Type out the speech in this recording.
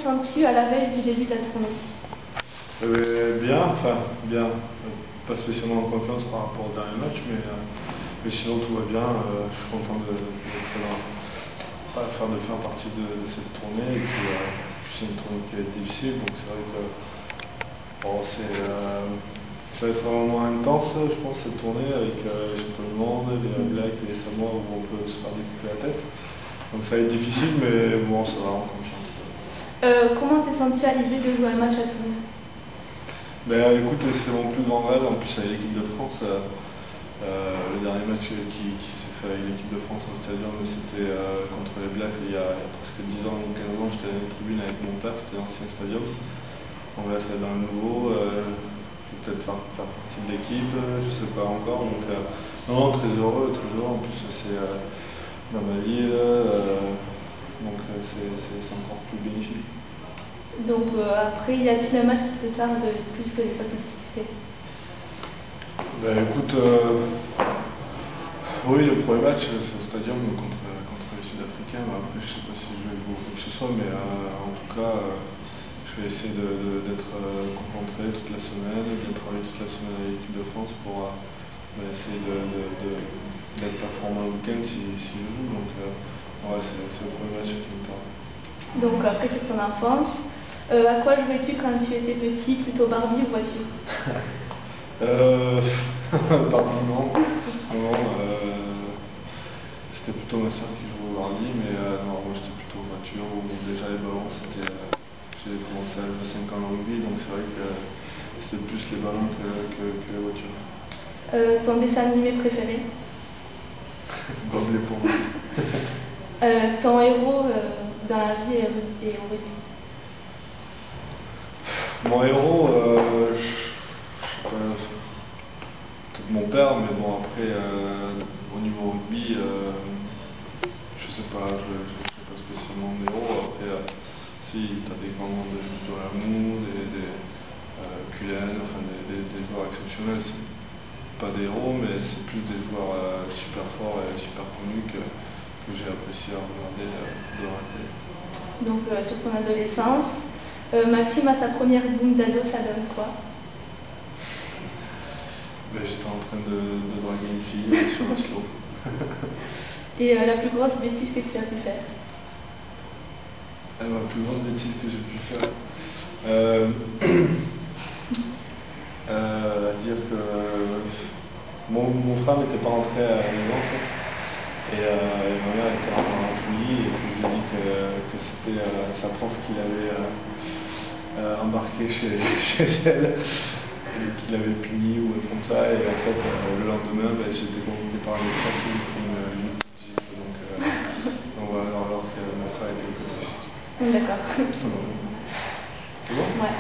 sens-tu à la veille du début de la tournée? Bien, enfin bien, pas spécialement en confiance par rapport au dernier match, mais sinon tout va bien. Je suis content de faire partie de cette tournée. Et puis c'est une tournée qui est difficile, donc c'est vrai que bon, ça va être vraiment intense, je pense, cette tournée avec les champions du monde, les All Blacks et les Samoa où on peut se faire découper la tête. Donc ça va être difficile, mais bon, ça va, en confiance. Comment t'es senti à l'idée de jouer un match à Toulouse? Ben, écoute, c'est mon plus grand rêve, en plus avec l'équipe de France. Le dernier match qui s'est fait avec l'équipe de France au stadium, c'était contre les Blacks il y a presque 10 ans ou 15 ans. J'étais dans les tribunes avec mon père, c'était l'ancien stadium. Donc là, ça va être dans le nouveau. Je vais peut-être faire partie de l'équipe, je sais pas encore. Donc, non, très heureux, très heureux. En plus, c'est dans ma ville, donc c'est encore plus bénéfique. Donc après, y a-t-il un match qui te tarde plus que les autres disputés? Ben écoute, oui, le premier match c'est au stadium contre les Sud-Africains. Après, je sais pas si je vais jouer quoi que ce soit, mais en tout cas, je vais essayer d'être concentré toute la semaine, de travailler toute la semaine avec l'équipe de France pour essayer d'être performant le week-end si je joue. Donc, ouais, c'est le premier match qui me tarde. Donc après, sur ton enfance, à quoi jouais-tu quand tu étais petit, plutôt Barbie ou voiture? Pardon, non. C'était plutôt ma soeur qui jouait au Barbie, mais non, moi j'étais plutôt voiture, où déjà les ballons, j'ai commencé à jouer 5 ans au rugby, donc c'est vrai que c'était plus les ballons que les voitures. Ton dessin animé préféré? Bob l'éponge. Ton héros dans la vie et au rugby? Mon héros, je sais pas, peut-être mon père, mais bon après, au niveau rugby, je sais pas, je sais pas spécialement mon héros. Après, si, t'as des grands noms de l'amour, des Cullen, enfin des joueurs exceptionnels, c'est pas des héros, mais c'est plus des joueurs super forts et super connus que j'ai apprécié à regarder devant la télé. Donc sur ton adolescence, Maxime à sa première boum d'ado, ça donne quoi? Ben, j'étais en train de draguer une fille sur un slow. Et la plus grosse bêtise que tu as pu faire? Ma plus grosse bêtise que j'ai pu faire, dire que mon frère n'était pas rentré à la maison en fait. Et ma mère était en Tunisie et puis je lui ai dit que c'était sa prof qui l'avait embarqué chez elle et qui l'avait puni ou un truc comme ça. Et en fait, le lendemain, j'ai été convoqué par les médecin qui m'a pris une visite. Donc voilà, alors que mon frère était au côté. D'accord. C'est bon? Ouais.